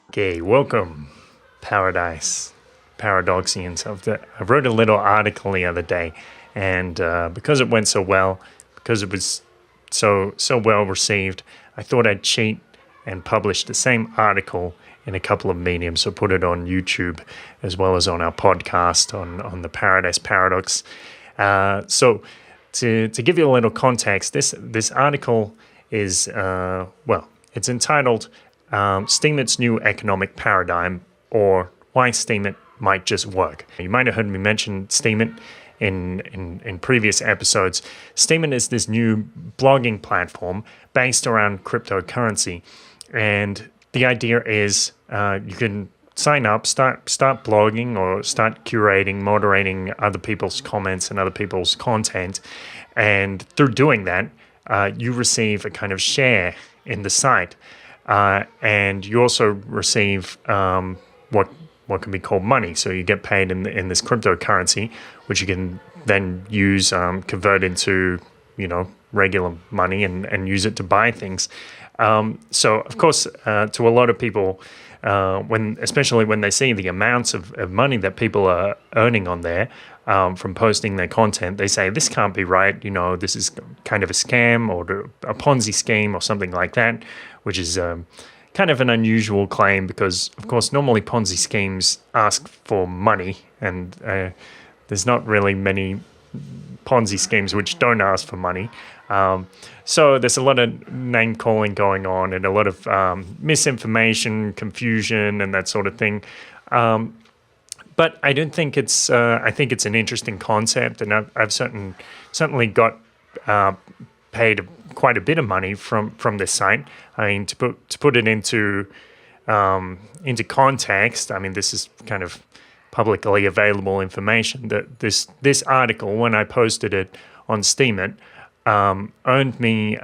Okay, welcome, Paradise Paradoxians. I wrote a little article the other day, and because it went so well, because it was so well received, I thought I'd cheat and publish the same article in a couple of mediums. So put it on YouTube as well as on our podcast on the Paradise Paradox. So to give you a little context, this article is it's entitled Steemit's New Economic Paradigm, or Why Steemit Might Just Work. You might have heard me mention Steemit in previous episodes. Steemit is this new blogging platform based around cryptocurrency, and the idea is you can sign up, start blogging, or start curating, moderating other people's comments and other people's content, and through doing that, you receive a kind of share in the site. And you also receive what can be called money. So you get paid in this cryptocurrency, which you can then use, convert into, regular money and use it to buy things. So of course, to a lot of people, especially when they see the amounts of money that people are earning on there from posting their content, they say, this can't be right. This is kind of a scam or a Ponzi scheme or something like that, which is kind of an unusual claim because, of course, normally Ponzi schemes ask for money, and there's not really many Ponzi schemes which don't ask for money. So there's a lot of name calling going on and a lot of misinformation, confusion, and that sort of thing. But I don't think it's. I think it's an interesting concept, and I've certainly got paid quite a bit of money from this site. I mean, to put it into context, I mean, this is kind of publicly available information. That this article, when I posted it on Steemit, earned me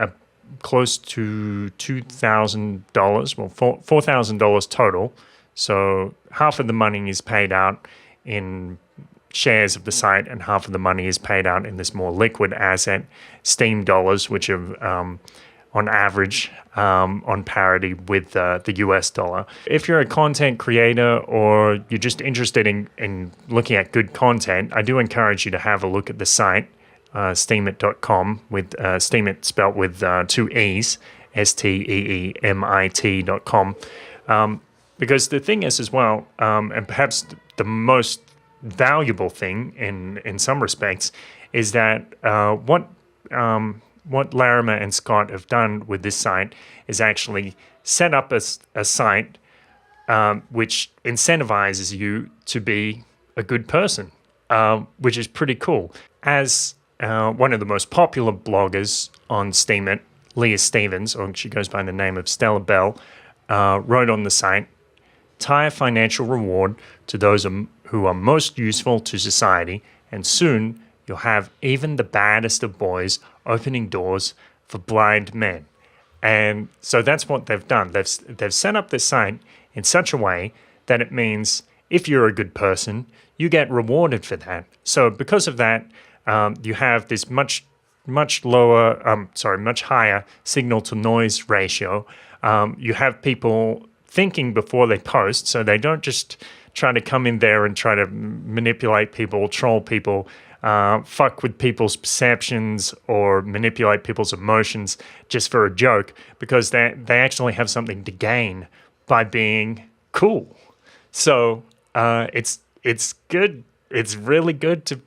close to $2,000, well, $4,000 total. So half of the money is paid out in shares of the site, and half of the money is paid out in this more liquid asset, Steem dollars, which are on average on parity with the US dollar. If you're a content creator or you're just interested in looking at good content, I do encourage you to have a look at the site, steemit.com, with Steemit spelt with two E's, STEEMIT.com. Because the thing is as well, and perhaps the most valuable thing in some respects, is that what Larimer and Scott have done with this site is actually set up a site which incentivizes you to be a good person, which is pretty cool. As one of the most popular bloggers on Steemit, Leah Stevens, or she goes by the name of Stella Bell, wrote on the site, "Tie a financial reward to those who are most useful to society, and soon you'll have even the baddest of boys opening doors for blind men." And so that's what they've done. They've set up this site in such a way that it means if you're a good person, you get rewarded for that. So because of that, you have this much higher signal to noise ratio. You have people thinking before they post, so they don't just try to come in there and try to manipulate people, troll people, fuck with people's perceptions or manipulate people's emotions just for a joke, because they actually have something to gain by being cool. So it's good. It's really good to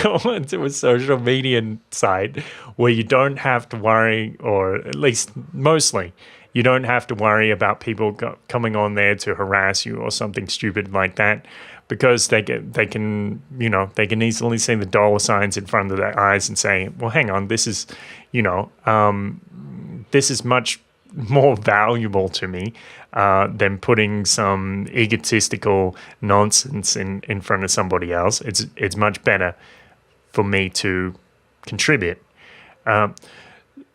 go into a social media site where you don't have to worry, or at least mostly, you don't have to worry about people coming on there to harass you or something stupid like that, because they can easily see the dollar signs in front of their eyes and say, well, hang on, this is much more valuable to me than putting some egotistical nonsense in front of somebody else. It's much better for me to contribute.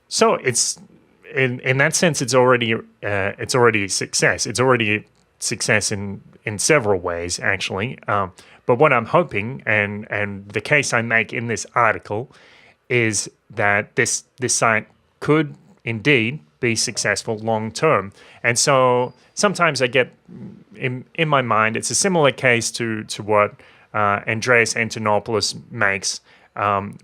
So it's in that sense, it's already a success. It's already a success in several ways, actually. But what I'm hoping, and the case I make in this article, is that this site could indeed be successful long term. And so sometimes I get in my mind, it's a similar case to what Andreas Antonopoulos makes,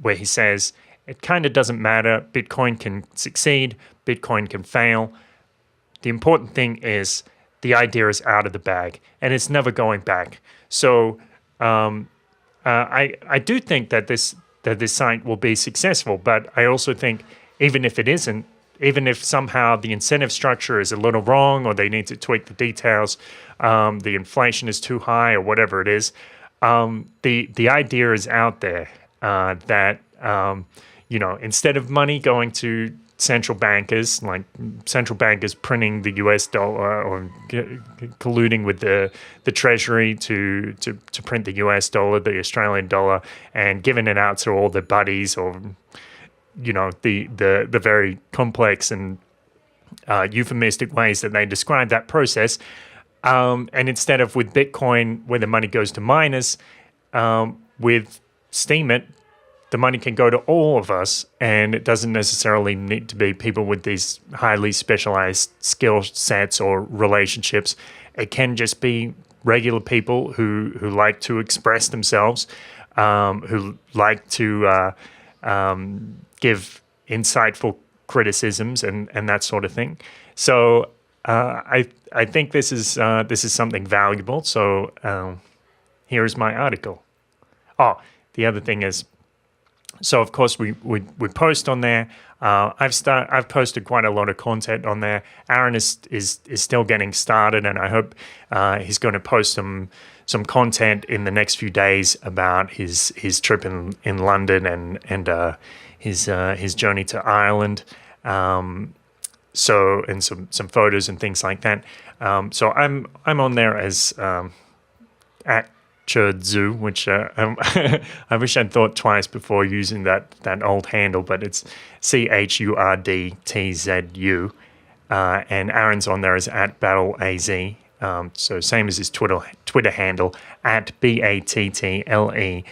where he says it kind of doesn't matter. Bitcoin can succeed, Bitcoin can fail. The important thing is the idea is out of the bag and it's never going back. So I do think that this site will be successful, but I also think even if it isn't, even if somehow the incentive structure is a little wrong or they need to tweak the details, the inflation is too high or whatever it is, the idea is out there that instead of money going to central bankers, like central bankers printing the US dollar or colluding with the Treasury to print the US dollar, the Australian dollar, and giving it out to all their buddies, or the very complex and euphemistic ways that they describe that process. And instead of with Bitcoin, where the money goes to miners, with Steemit, the money can go to all of us, and it doesn't necessarily need to be people with these highly specialized skill sets or relationships. It can just be regular people who like to express themselves, who like to give insightful criticisms and that sort of thing. So I think this is something valuable. So here is my article. Oh, the other thing is, so of course we post on there. I've posted quite a lot of content on there. Aaron is still getting started, and I hope he's going to post some content in the next few days about his trip in London and his journey to Ireland. So and some photos and things like that. So I'm on there as at Churdzu, which I wish I'd thought twice before using that old handle, but it's CHURDTZU, and Aaron's on there as at BattleAZ. So same as his Twitter handle at BATTLEAYZEE.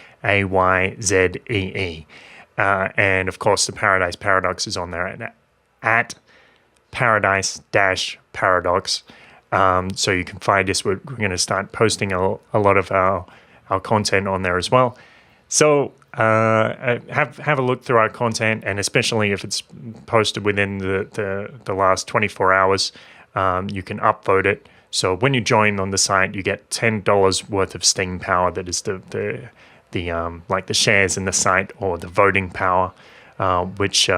And of course, the Paradise Paradox is on there at Paradise-Paradox. So you can find us. We're going to start posting a lot of our content on there as well. So have a look through our content, and especially if it's posted within the last 24 hours, you can upvote it. So when you join on the site, you get $10 worth of Steam power. That is the like the shares in the site, or the voting power, which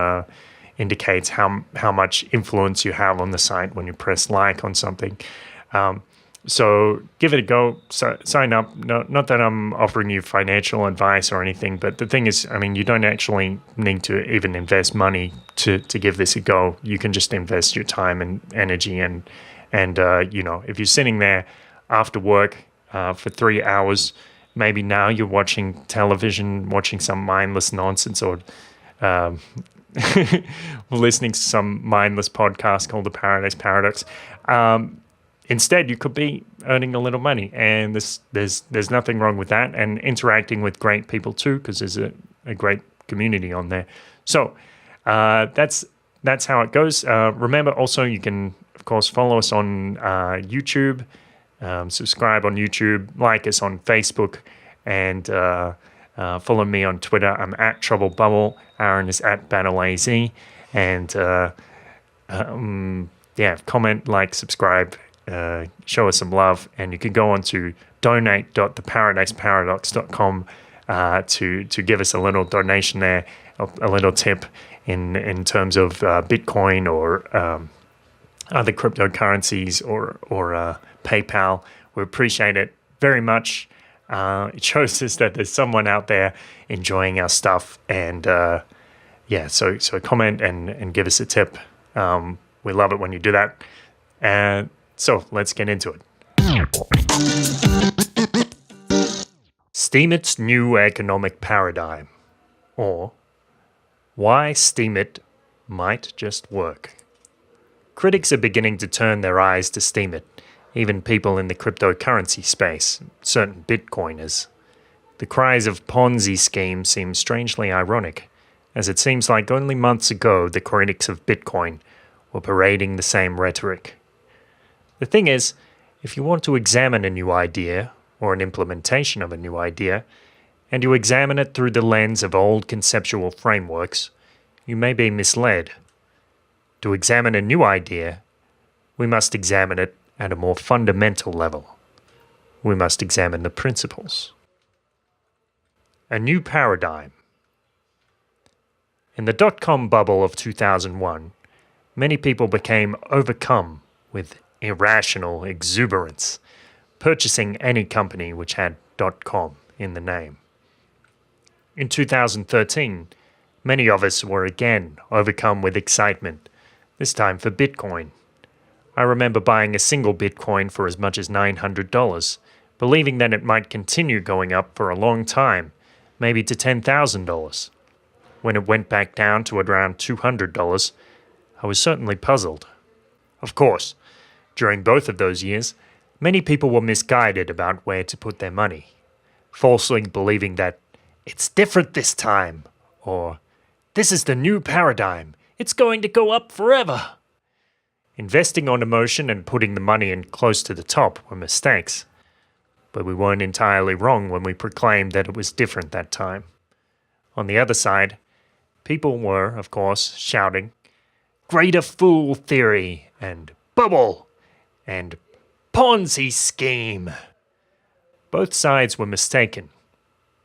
indicates how much influence you have on the site when you press like on something. So give it a go. Sign up. Not that I'm offering you financial advice or anything, but the thing is, I mean, you don't actually need to even invest money to give this a go. You can just invest your time and energy, and if you're sitting there after work for 3 hours, maybe now you're watching television, watching some mindless nonsense, or listening to some mindless podcast called the Paradise Paradox. Instead, you could be earning a little money, and there's nothing wrong with that, and interacting with great people too, because there's a great community on there. So that's how it goes. Remember, also, you can, of course, follow us on YouTube, subscribe on YouTube, like us on Facebook, and follow me on Twitter. I'm at Trouble Bubble. Aaron is at BattleAZ. And comment, like, subscribe, show us some love. And you can go on to donate.theparadiseparadox.com to give us a little donation there, a little tip in terms of Bitcoin or other cryptocurrencies or PayPal. We appreciate it very much. It shows us that there's someone out there enjoying our stuff, and so comment and give us a tip. We love it when you do that. And so let's get into it. Steemit's new economic paradigm, or why Steemit might just work. Critics are beginning to turn their eyes to Steemit, even people in the cryptocurrency space, certain Bitcoiners. The cries of Ponzi scheme seem strangely ironic, as it seems like only months ago the critics of Bitcoin were parading the same rhetoric. The thing is, if you want to examine a new idea or an implementation of a new idea, and you examine it through the lens of old conceptual frameworks, you may be misled. To examine a new idea, we must examine it at a more fundamental level. We must examine the principles. A new paradigm. In the dot-com bubble of 2001, many people became overcome with irrational exuberance, purchasing any company which had .com in the name. In 2013, many of us were again overcome with excitement, this time for Bitcoin. I remember buying a single Bitcoin for as much as $900, believing that it might continue going up for a long time, maybe to $10,000. When it went back down to around $200, I was certainly puzzled. Of course, during both of those years, many people were misguided about where to put their money, falsely believing that it's different this time, or this is the new paradigm, it's going to go up forever. Investing on emotion and putting the money in close to the top were mistakes, but we weren't entirely wrong when we proclaimed that it was different that time. On the other side, people were, of course, shouting, "Greater fool theory," and "bubble," and "Ponzi scheme." Both sides were mistaken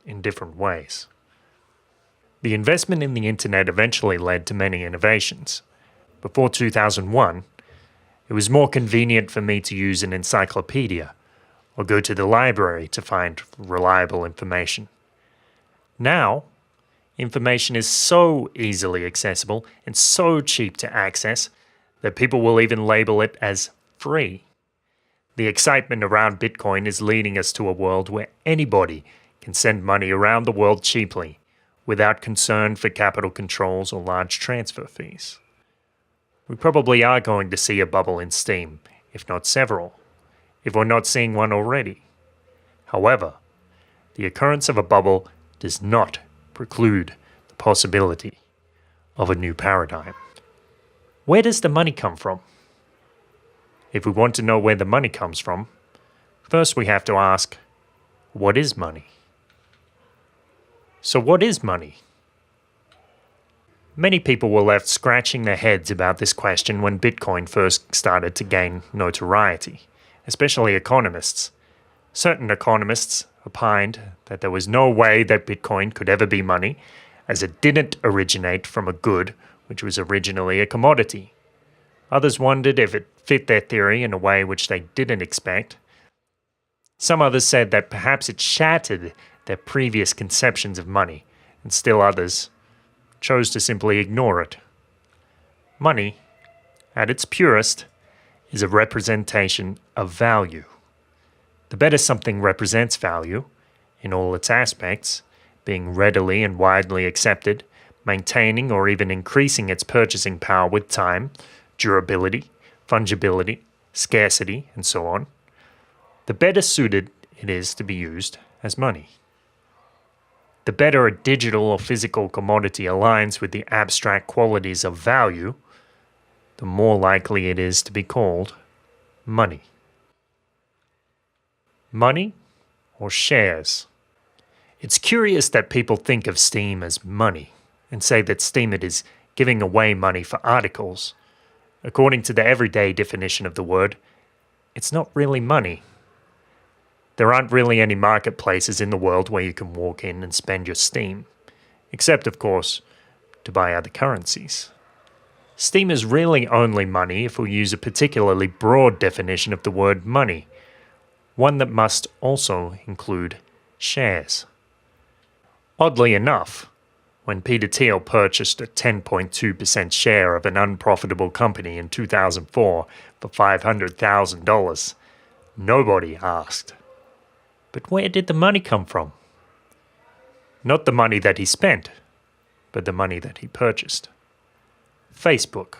in different ways. The investment in the internet eventually led to many innovations. Before 2001, it was more convenient for me to use an encyclopedia or go to the library to find reliable information. Now, information is so easily accessible and so cheap to access that people will even label it as free. The excitement around Bitcoin is leading us to a world where anybody can send money around the world cheaply without concern for capital controls or large transfer fees. We probably are going to see a bubble in Steem, if not several, if we're not seeing one already. However, the occurrence of a bubble does not preclude the possibility of a new paradigm. Where does the money come from? If we want to know where the money comes from, first we have to ask, what is money? So what is money? Many people were left scratching their heads about this question when Bitcoin first started to gain notoriety, especially economists. Certain economists opined that there was no way that Bitcoin could ever be money, as it didn't originate from a good which was originally a commodity. Others wondered if it fit their theory in a way which they didn't expect. Some others said that perhaps it shattered their previous conceptions of money, and still others chose to simply ignore it. Money, at its purest, is a representation of value. The better something represents value, in all its aspects, being readily and widely accepted, maintaining or even increasing its purchasing power with time, durability, fungibility, scarcity, and so on, the better suited it is to be used as money. The better a digital or physical commodity aligns with the abstract qualities of value, the more likely it is to be called money. Money or shares? It's curious that people think of Steem as money and say that Steemit is giving away money for articles. According to the everyday definition of the word, it's not really money. There aren't really any marketplaces in the world where you can walk in and spend your Steem, except, of course, to buy other currencies. Steem is really only money if we use a particularly broad definition of the word money, one that must also include shares. Oddly enough, when Peter Thiel purchased a 10.2% share of an unprofitable company in 2004 for $500,000, nobody asked, but where did the money come from? Not the money that he spent, but the money that he purchased. Facebook.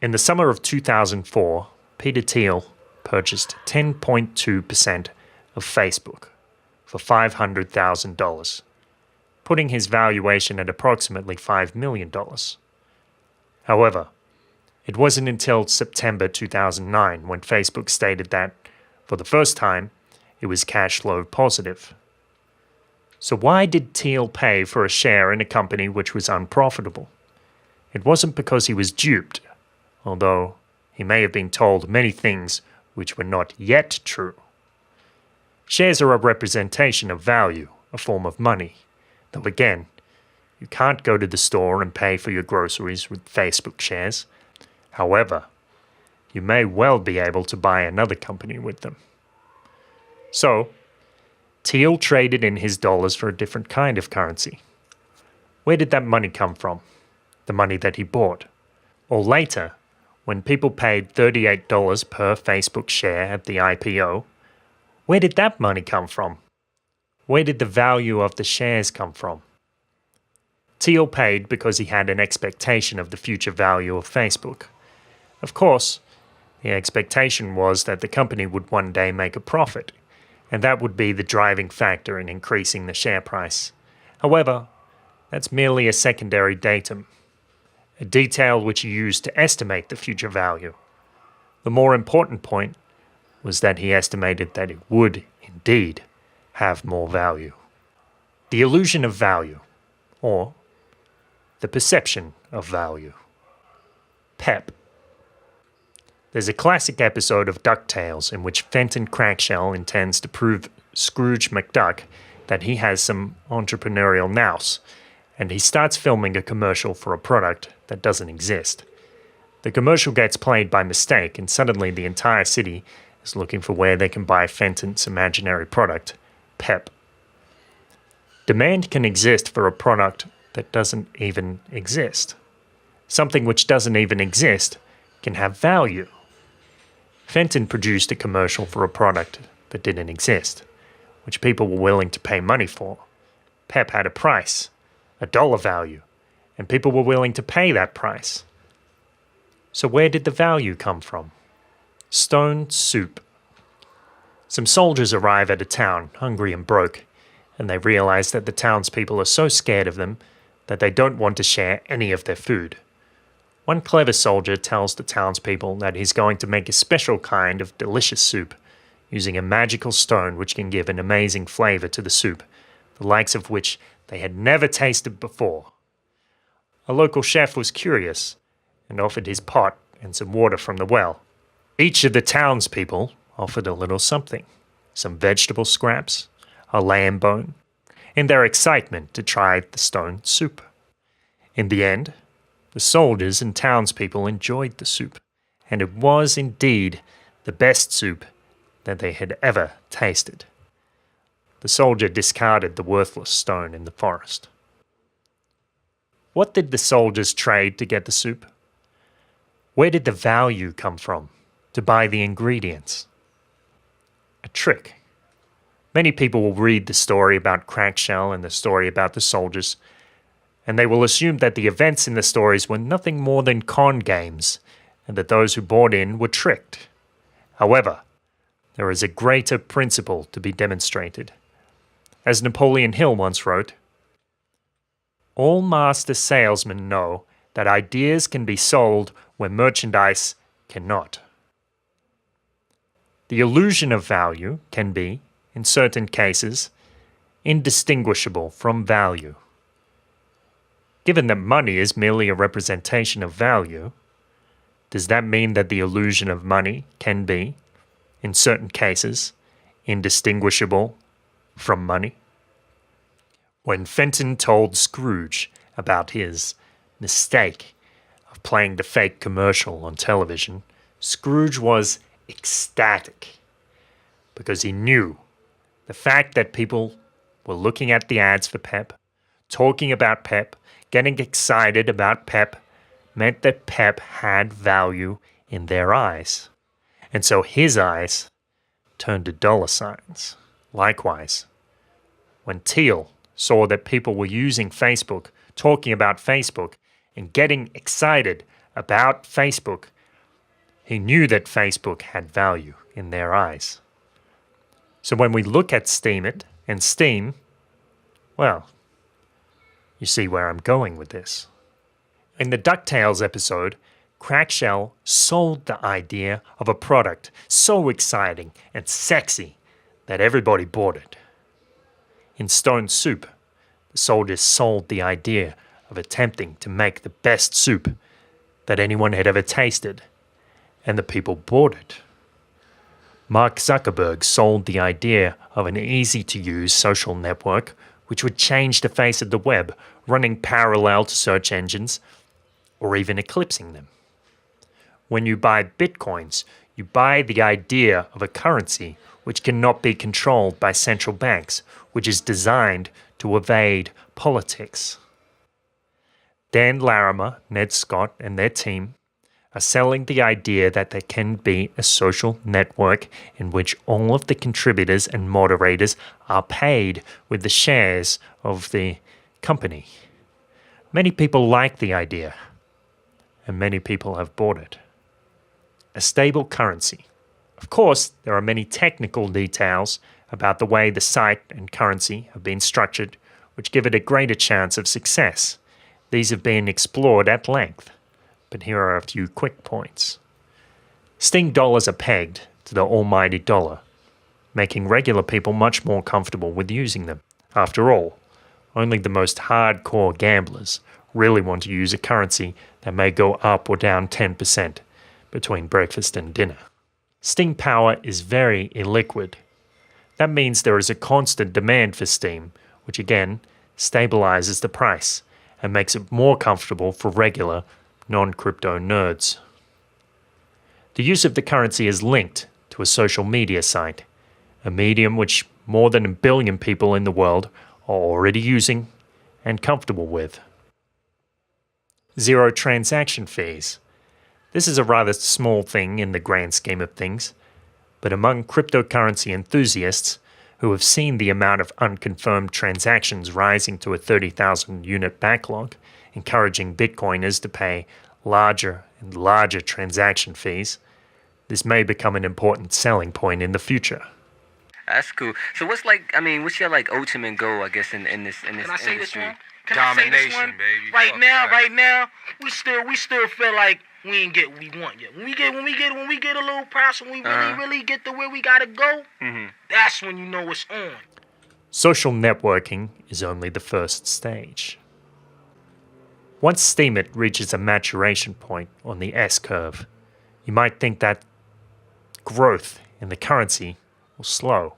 In the summer of 2004, Peter Thiel purchased 10.2% of Facebook for $500,000, putting his valuation at approximately $5 million. However, it wasn't until September 2009 when Facebook stated that, for the first time, it was cash flow positive. So why did Thiel pay for a share in a company which was unprofitable? It wasn't because he was duped, although he may have been told many things which were not yet true. Shares are a representation of value, a form of money. Though again, you can't go to the store and pay for your groceries with Facebook shares. However, you may well be able to buy another company with them. So, Thiel traded in his dollars for a different kind of currency. Where did that money come from? The money that he bought. Or later, when people paid $38 per Facebook share at the IPO, where did that money come from? Where did the value of the shares come from? Thiel paid because he had an expectation of the future value of Facebook. Of course, the expectation was that the company would one day make a profit, and that would be the driving factor in increasing the share price. However, that's merely a secondary datum, a detail which he used to estimate the future value. The more important point was that he estimated that it would, indeed, have more value. The illusion of value, or the perception of value. PEP. There's a classic episode of DuckTales in which Fenton Crackshell intends to prove Scrooge McDuck that he has some entrepreneurial nous, and he starts filming a commercial for a product that doesn't exist. The commercial gets played by mistake, and suddenly the entire city is looking for where they can buy Fenton's imaginary product, PEP. Demand can exist for a product that doesn't even exist. Something which doesn't even exist can have value. Fenton produced a commercial for a product that didn't exist, which people were willing to pay money for. PEP had a price, a dollar value, and people were willing to pay that price. So where did the value come from? Stone soup. Some soldiers arrive at a town, hungry and broke, and they realize that the townspeople are so scared of them that they don't want to share any of their food. One clever soldier tells the townspeople that he's going to make a special kind of delicious soup, using a magical stone which can give an amazing flavor to the soup, the likes of which they had never tasted before. A local chef was curious and offered his pot and some water from the well. Each of the townspeople offered a little something, some vegetable scraps, a lamb bone, in their excitement to try the stone soup. In the end, the soldiers and townspeople enjoyed the soup, and it was indeed the best soup that they had ever tasted. The soldier discarded the worthless stone in the forest. What did the soldiers trade to get the soup? Where did the value come from to buy the ingredients? A trick. Many people will read the story about Crackshell and the story about the soldiers, and they will assume that the events in the stories were nothing more than con games, and that those who bought in were tricked. However, there is a greater principle to be demonstrated. As Napoleon Hill once wrote, "All master salesmen know that ideas can be sold where merchandise cannot." The illusion of value can be, in certain cases, indistinguishable from value. Given that money is merely a representation of value, does that mean that the illusion of money can be, in certain cases, indistinguishable from money? When Fenton told Scrooge about his mistake of playing the fake commercial on television, Scrooge was ecstatic because he knew the fact that people were looking at the ads for PEP, talking about PEP, getting excited about PEP, meant that PEP had value in their eyes. And so his eyes turned to dollar signs. Likewise, when Thiel saw that people were using Facebook, talking about Facebook, and getting excited about Facebook, he knew that Facebook had value in their eyes. So when we look at Steemit and Steam, well, You see where I'm going with this. In the DuckTales episode, Crackshell sold the idea of a product so exciting and sexy that everybody bought it. In Stone Soup, the soldiers sold the idea of attempting to make the best soup that anyone had ever tasted, and the people bought it. Mark Zuckerberg sold the idea of an easy-to-use social network which would change the face of the web, running parallel to search engines or even eclipsing them. When you buy bitcoins, you buy the idea of a currency which cannot be controlled by central banks, which is designed to evade politics. Dan Larimer, Ned Scott, and their team are selling the idea that there can be a social network in which all of the contributors and moderators are paid with the shares of the company. Many people like the idea, and many people have bought it. A stable currency. Of course, there are many technical details about the way the site and currency have been structured, which give it a greater chance of success. These have been explored at length, but here are a few quick points. Steem dollars are pegged to the almighty dollar, making regular people much more comfortable with using them. After all, only the most hardcore gamblers really want to use a currency that may go up or down 10% between breakfast and dinner. Steem power is very illiquid. That means there is a constant demand for steem, which again stabilizes the price and makes it more comfortable for regular, non-crypto nerds. The use of the currency is linked to a social media site, a medium which more than 1 billion people in the world are already using and comfortable with. Zero transaction fees. This is a rather small thing in the grand scheme of things, but among cryptocurrency enthusiasts who have seen the amount of unconfirmed transactions rising to a 30,000 unit backlog, encouraging Bitcoiners to pay larger and larger transaction fees, this may become an important selling point in the future. That's cool. So what's your ultimate goal, I guess, in this Can I say this industry? one? Can I say this one? Baby. Right Fuck now, that. we still feel like we ain't get what we want yet. When we get a little price, when we really get to where we gotta go, that's when you know it's on. Social networking is only the first stage. Once Steemit reaches a maturation point on the S-curve, you might think that growth in the currency will slow,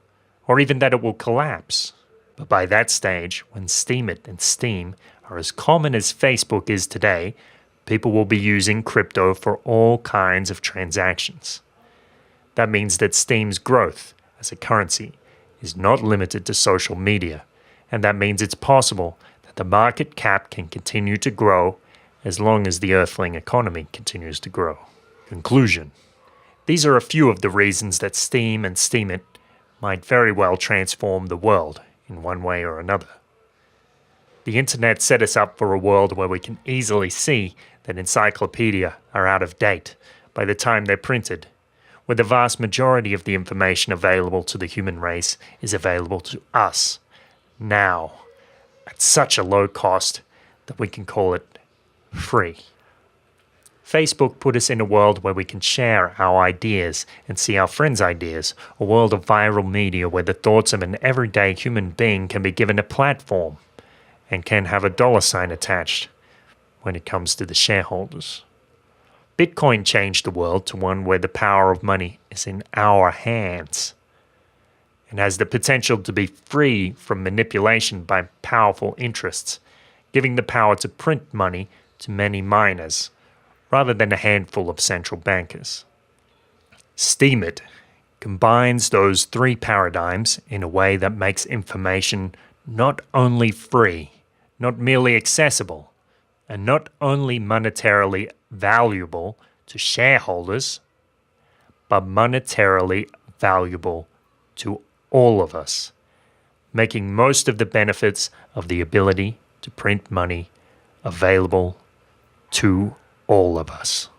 or even that it will collapse. But by that stage, when Steemit and Steem are as common as Facebook is today, people will be using crypto for all kinds of transactions. That means that Steem's growth as a currency is not limited to social media, and that means it's possible that the market cap can continue to grow as long as the Earthling economy continues to grow. Conclusion. These are a few of the reasons that Steem and Steemit might very well transform the world in one way or another. The internet set us up for a world where we can easily see that encyclopedia are out of date by the time they're printed, where the vast majority of the information available to the human race is available to us now at such a low cost that we can call it free. Facebook put us in a world where we can share our ideas and see our friends' ideas, a world of viral media where the thoughts of an everyday human being can be given a platform and can have a dollar sign attached when it comes to the shareholders. Bitcoin changed the world to one where the power of money is in our hands and has the potential to be free from manipulation by powerful interests, giving the power to print money to many miners rather than a handful of central bankers. Steemit combines those three paradigms in a way that makes information not only free, not merely accessible, and not only monetarily valuable to shareholders, but monetarily valuable to all of us, making most of the benefits of the ability to print money available to all of us.